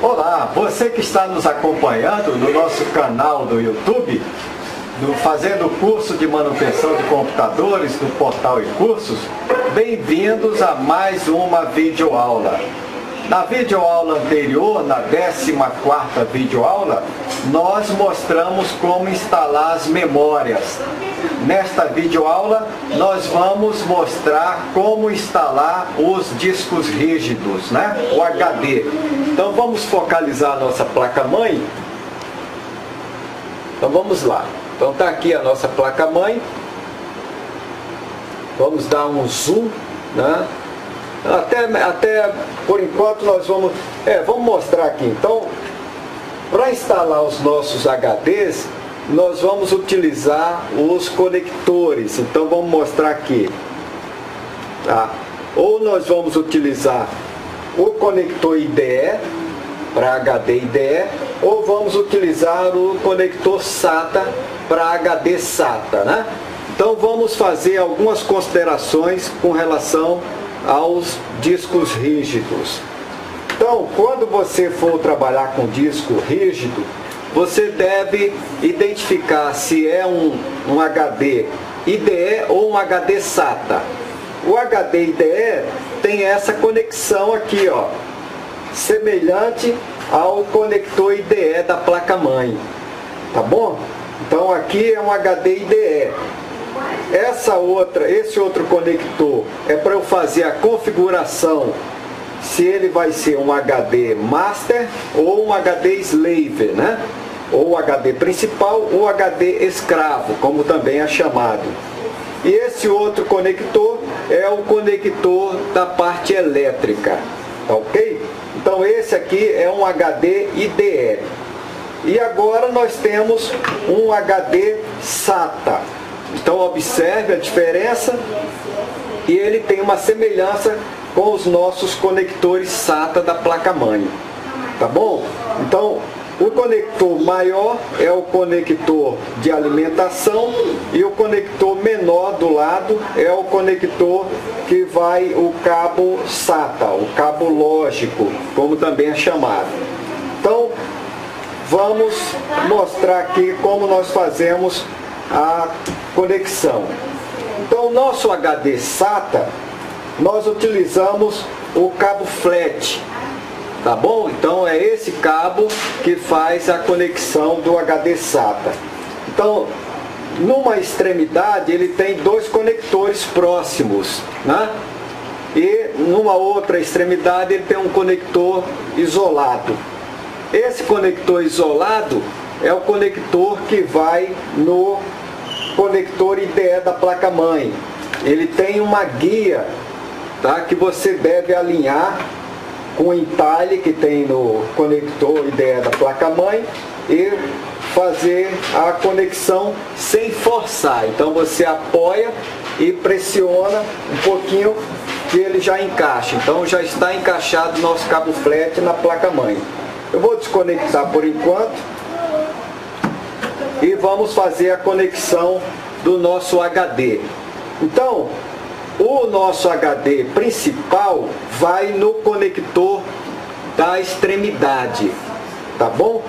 Olá, você que está nos acompanhando no nosso canal do YouTube, fazendo o curso de manutenção de computadores do Portal e Cursos, bem-vindos a mais uma videoaula. Na videoaula anterior, na 14ª videoaula, nós mostramos como instalar as memórias. Nesta videoaula, nós vamos mostrar como instalar os discos rígidos, né? O HD. Então vamos focalizar a nossa placa-mãe. Então vamos lá. Então está aqui a nossa placa-mãe. Vamos dar um zoom, né? Até por enquanto nós vamos mostrar aqui. Então, para instalar os nossos HDs, nós vamos utilizar os conectores. Então vamos mostrar aqui, tá? Ou nós vamos utilizar o conector IDE para HD IDE, ou vamos utilizar o conector SATA para HD SATA, né? Então vamos fazer algumas considerações com relação aos discos rígidos. Então, quando você for trabalhar com disco rígido, você deve identificar se é um HD IDE ou um HD SATA. O HD IDE tem essa conexão aqui, ó, semelhante ao conector IDE da placa-mãe, tá bom? Então aqui é um HD IDE. Esse outro conector é para eu fazer a configuração, se ele vai ser um HD Master ou um HD Slave, né? Ou HD principal ou HD escravo, como também é chamado. E esse outro conector é o conector da parte elétrica, tá ok? Então esse aqui é um HD IDE. E agora nós temos um HD SATA. Então observe a diferença, e ele tem uma semelhança com os nossos conectores SATA da placa-mãe, tá bom? Então o conector maior é o conector de alimentação, e o conector menor do lado é o conector que vai o cabo SATA, o cabo lógico, como também é chamado. Então vamos mostrar aqui como nós fazemos a conexão. Então o nosso HD SATA, nós utilizamos o cabo flat, tá bom? Então é esse cabo que faz a conexão do HD SATA. Então, numa extremidade ele tem dois conectores próximos, né? E numa outra extremidade ele tem um conector isolado. Esse conector isolado é o conector que vai no conector IDE da placa-mãe. Ele tem uma guia, tá, que você deve alinhar com o entalhe que tem no conector IDE da placa-mãe e fazer a conexão sem forçar. Então você apoia e pressiona um pouquinho que ele já encaixa. Então já está encaixado o nosso cabo flat na placa-mãe. Eu vou desconectar por enquanto e vamos fazer a conexão do nosso HD. Então, o nosso HD principal vai no conector da extremidade, tá bom?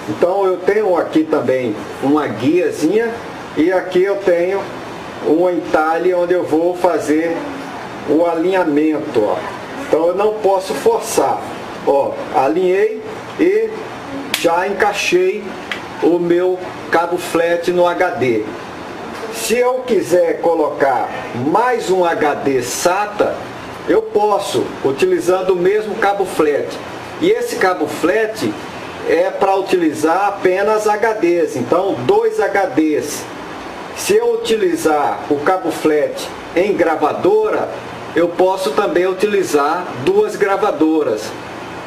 Então eu tenho aqui também uma guiazinha, e aqui eu tenho um entalhe onde eu vou fazer o alinhamento, ó. Então eu não posso forçar, ó, alinhei e já encaixei o meu cabo flat no HD. Se eu quiser colocar mais um HD SATA, eu posso, utilizando o mesmo cabo flat. E esse cabo flat é para utilizar apenas HDs, então 2 HDs. Se eu utilizar o cabo flat em gravadora, eu posso também utilizar 2 gravadoras.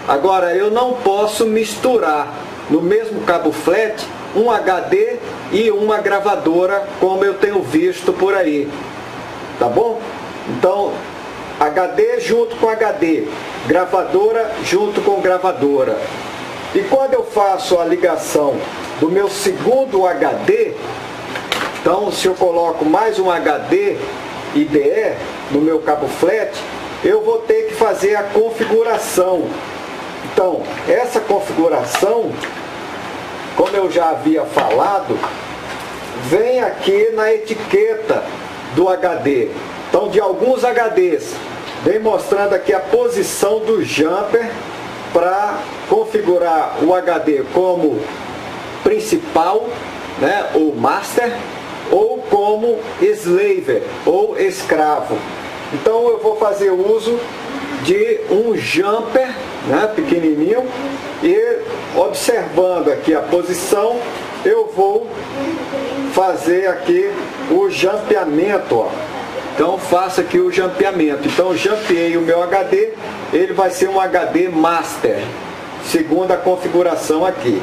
Agora, eu não posso misturar no mesmo cabo flat um HD e uma gravadora, como eu tenho visto por aí, tá bom? Então HD junto com HD, gravadora junto com gravadora. E quando eu faço a ligação do meu segundo HD, então se eu coloco mais um HD IDE no meu cabo flat, eu vou ter que fazer a configuração Então, essa configuração, como eu já havia falado, vem aqui na etiqueta do HD. Então, de alguns HDs, vem mostrando aqui a posição do jumper para configurar o HD como principal, né, ou master, ou como slaver, ou escravo. Então eu vou fazer uso de um jumper, né, pequenininho, e observando aqui a posição, eu vou fazer aqui o jumpeamento, ó. Então faço aqui o jumpeamento. Então jumpeei o meu HD, ele vai ser um HD master, segundo a configuração aqui.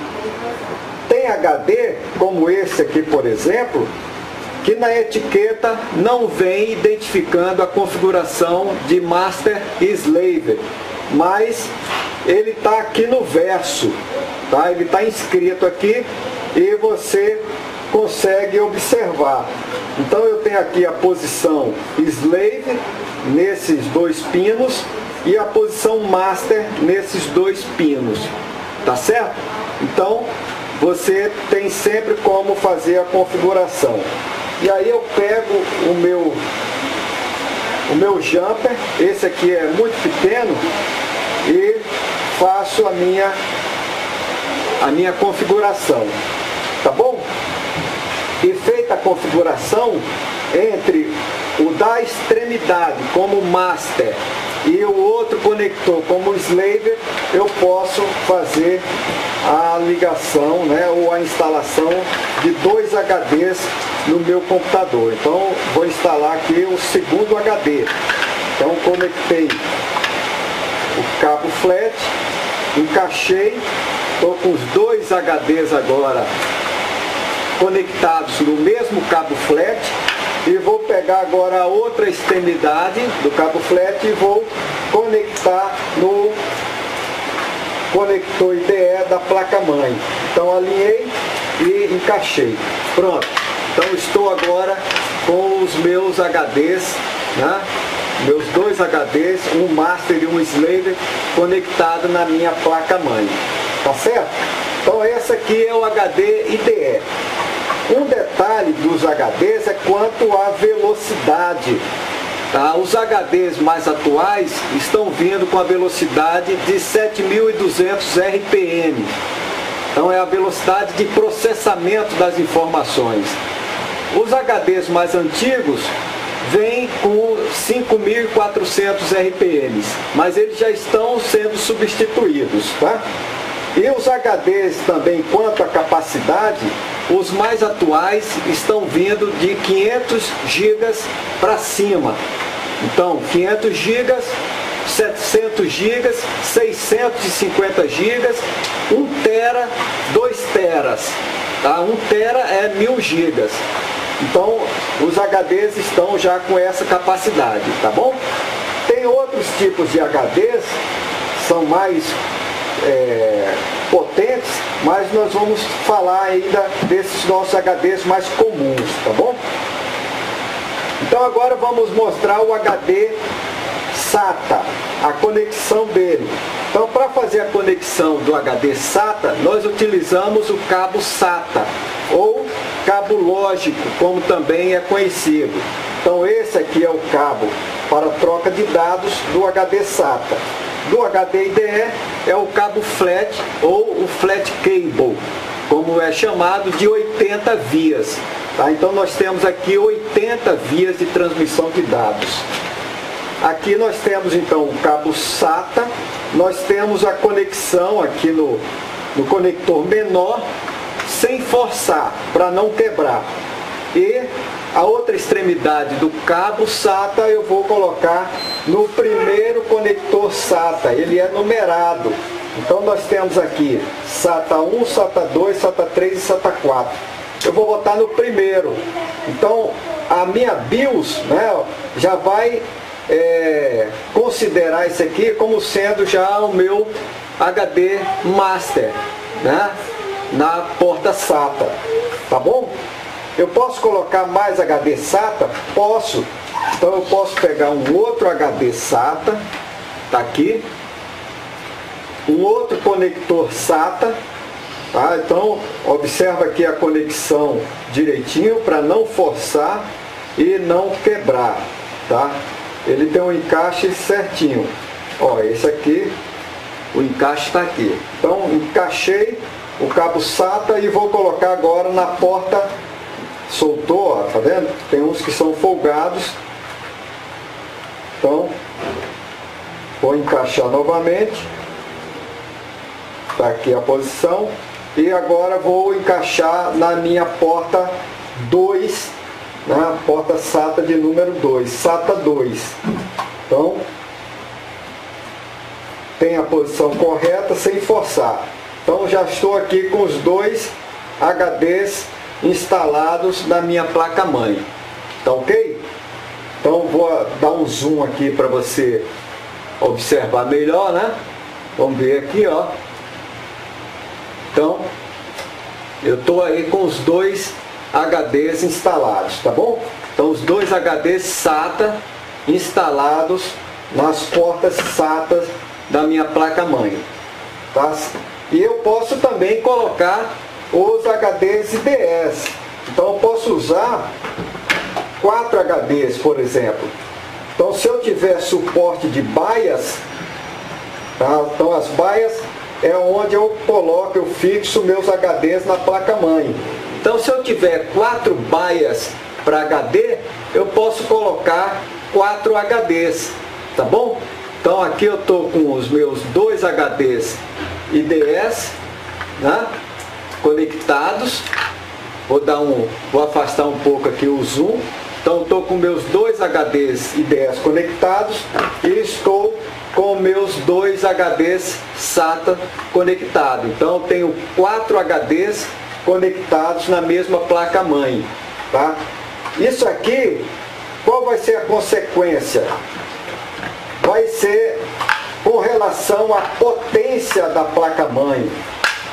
Tem HD, como esse aqui, por exemplo, que na etiqueta não vem identificando a configuração de master e slave, mas ele está aqui no verso, tá? Ele está inscrito aqui e você consegue observar. Então eu tenho aqui a posição slave nesses dois pinos e a posição master nesses dois pinos, tá certo? Então você tem sempre como fazer a configuração. E aí eu pego o meu jumper, esse aqui é muito pequeno, e faço a minha configuração, tá bom? E feita a configuração, entre o da extremidade como master e o outro conector como slave, eu posso fazer a ligação, né, ou a instalação de dois HDs no meu computador. Então vou instalar aqui o segundo HD. Então conectei o cabo flat, encaixei, estou com os dois HDs agora conectados no mesmo cabo flat, e vou pegar agora a outra extremidade do cabo flat e vou conectar no conector IDE da placa-mãe. Então alinhei e encaixei. Pronto. Então estou agora com os meus HDs, né? Meus dois HDs, um master e um slave, conectado na minha placa-mãe. Tá certo? Então esse aqui é o HD IDE. Um detalhe dos HDs é quanto à velocidade. Tá? Os HDs mais atuais estão vindo com a velocidade de 7.200 RPM. Então é a velocidade de processamento das informações. Os HDs mais antigos vêm com 5.400 RPM, mas eles já estão sendo substituídos. Tá? E os HDs também, quanto à capacidade, os mais atuais estão vindo de 500 GB para cima. Então, 500 GB, 700 GB, 650 GB, 1 tera, 2 teras. Tá? 1 tera é 1000 GB. Então, os HDs estão já com essa capacidade, tá bom? Tem outros tipos de HDs, são mais potentes, mas nós vamos falar ainda desses nossos HDs mais comuns, tá bom? Então agora vamos mostrar o HD SATA, a conexão dele. Então para fazer a conexão do HD SATA, nós utilizamos o cabo SATA, ou cabo lógico, como também é conhecido. Então esse aqui é o cabo para troca de dados do HD SATA. Do HD IDE é o cabo flat, ou o flat cable, como é chamado, de 80 vias. Tá? Então nós temos aqui 80 vias de transmissão de dados. Aqui nós temos então o cabo SATA, nós temos a conexão aqui no conector menor, sem forçar, para não quebrar. E a outra extremidade do cabo SATA eu vou colocar no primeiro conector SATA, ele é numerado. Então nós temos aqui SATA 1, SATA 2, SATA 3 e SATA 4. Eu vou botar no primeiro. Então a minha BIOS, né, já vai considerar esse aqui como sendo já o meu HD Master, né, na porta SATA. Tá bom? Eu posso colocar mais HD SATA? Posso. Então eu posso pegar um outro HD SATA, tá aqui, um outro conector SATA, tá? Então observa aqui a conexão direitinho para não forçar e não quebrar, tá? Ele tem um encaixe certinho. Ó, esse aqui, o encaixe está aqui. Então encaixei o cabo SATA e vou colocar agora na porta. Soltou, ó, tá vendo? Tem uns que são folgados. Então vou encaixar novamente. Tá aqui a posição. E agora vou encaixar na minha porta 2, na porta SATA de número 2, SATA 2. Então tem a posição correta sem forçar. Então já estou aqui com os dois HDs instalados na minha placa-mãe. Tá ok? Então vou dar um zoom aqui para você observar melhor, né? Vamos ver aqui, ó. Então, eu estou aí com os dois HDs instalados, tá bom? Então os dois HDs SATA instalados nas portas SATA da minha placa-mãe, tá? E eu posso também colocar os HDs IDS. Então eu posso usar 4 HDs, por exemplo. Então se eu tiver suporte de BIOS, tá? Então as BIOS é onde eu coloco, eu fixo meus HDs na placa-mãe. Então se eu tiver 4 BIOS para HD, eu posso colocar 4 HDs, tá bom? Então aqui eu estou com os meus 2 HDs IDS, né, conectados. Vou afastar um pouco aqui o zoom. Então estou com meus 2 HDs IDS conectados e estou com meus 2 HDs SATA conectados. Então eu tenho 4 HDs conectados na mesma placa-mãe, tá? Isso aqui, qual vai ser a consequência? Vai ser com relação à potência da placa-mãe.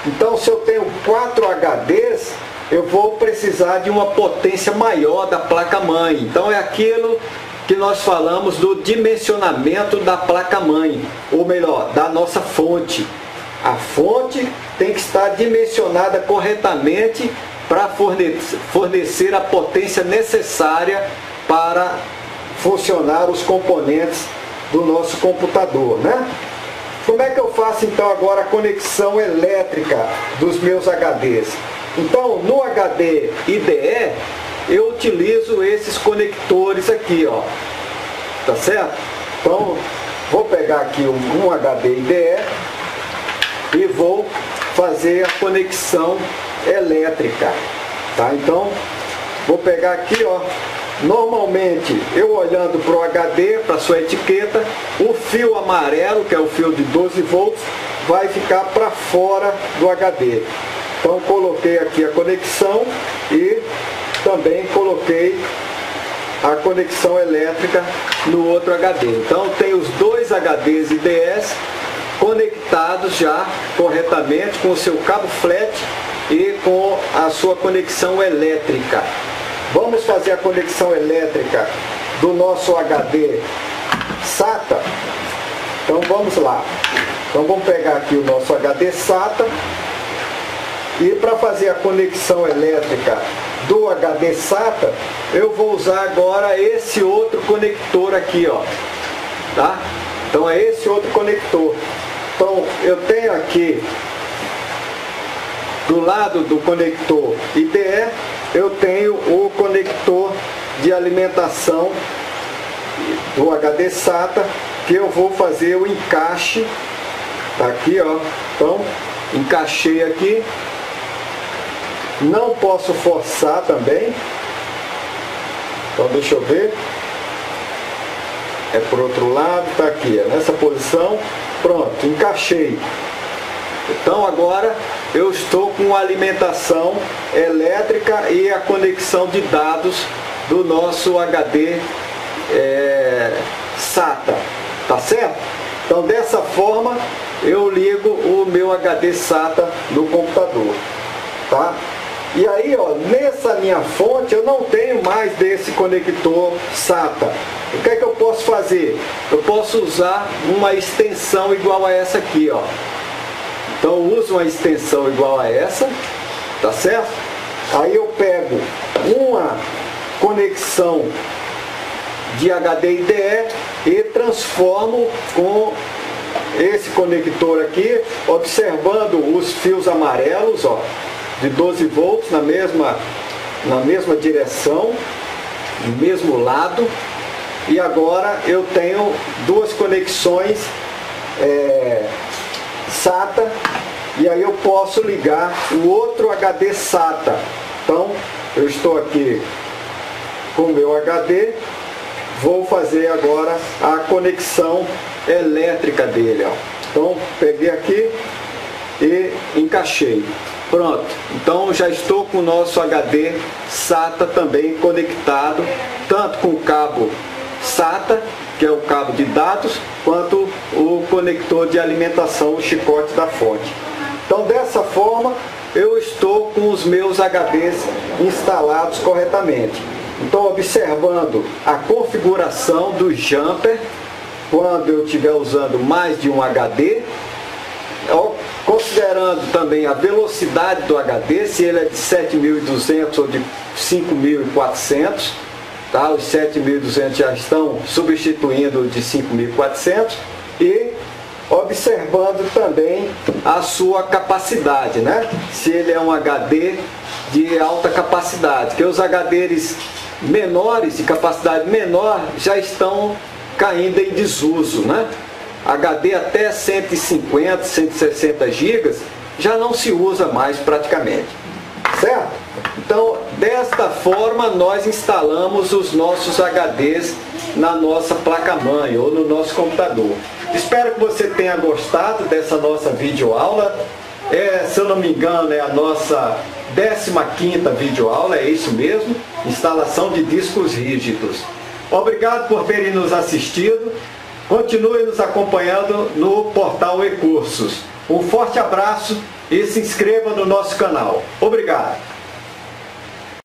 Então se eu tenho 4 HDs, eu vou precisar de uma potência maior da placa-mãe. Então é aquilo que nós falamos do dimensionamento da placa-mãe, ou melhor, da nossa fonte. A fonte tem que estar dimensionada corretamente para fornecer a potência necessária para funcionar os componentes do nosso computador, né? Como é que eu faço então agora a conexão elétrica dos meus HDs? Então no HD IDE eu utilizo esses conectores aqui, ó, tá certo? Então vou pegar aqui um HD IDE e vou fazer a conexão elétrica, tá? Então vou pegar aqui, ó. Normalmente, eu olhando para o HD, para sua etiqueta, o fio amarelo, que é o fio de 12 volts, vai ficar para fora do HD. Então, coloquei aqui a conexão e também coloquei a conexão elétrica no outro HD. Então, tem os 2 HDs IDS conectados já corretamente com o seu cabo flat e com a sua conexão elétrica. Vamos fazer a conexão elétrica do nosso HD SATA. Então vamos lá. Então vamos pegar aqui o nosso HD SATA. E para fazer a conexão elétrica do HD SATA, eu vou usar agora esse outro conector aqui, ó. Tá? Então é esse outro conector. Então eu tenho aqui do lado do conector IDE, eu tenho o conector de alimentação do HD SATA, que eu vou fazer o encaixe. Tá aqui, ó. Então encaixei aqui. Não posso forçar também. Então deixa eu ver. É por outro lado, tá aqui, é nessa posição. Pronto, encaixei. Então agora eu estou com a alimentação elétrica e a conexão de dados do nosso HD SATA, tá certo? Então dessa forma eu ligo o meu HD SATA no computador, tá? E aí, ó, nessa minha fonte eu não tenho mais desse conector SATA. O que é que eu posso fazer? Eu posso usar uma extensão igual a essa aqui, ó. Então eu uso uma extensão igual a essa, tá certo? Aí eu pego uma conexão de HDIDE e transformo com esse conector aqui, observando os fios amarelos, ó, de 12 volts na mesma direção, no mesmo lado. E agora eu tenho duas conexões SATA, e aí eu posso ligar o outro HD SATA. Então eu estou aqui com o meu HD, vou fazer agora a conexão elétrica dele, ó. Então peguei aqui e encaixei. Pronto, então já estou com o nosso HD SATA também conectado, tanto com o cabo SATA, que é o cabo de dados, quanto o conector de alimentação, o chicote da fonte. Então dessa forma eu estou com os meus HDs instalados corretamente. Então, observando a configuração do jumper, quando eu estiver usando mais de um HD, considerando também a velocidade do HD, se ele é de 7.200 ou de 5.400, tá? Os 7.200 já estão substituindo de 5.400, e observando também a sua capacidade, né? Se ele é um HD de alta capacidade, que os HDs menores, de capacidade menor, já estão caindo em desuso, né? HD até 150, 160 GB já não se usa mais praticamente, certo? Então, desta forma, nós instalamos os nossos HDs na nossa placa-mãe ou no nosso computador. Espero que você tenha gostado dessa nossa videoaula. Se eu não me engano, é a nossa 15ª videoaula, é isso mesmo, instalação de discos rígidos. Obrigado por terem nos assistido. Continue nos acompanhando no portal e-cursos. Um forte abraço e se inscreva no nosso canal. Obrigado.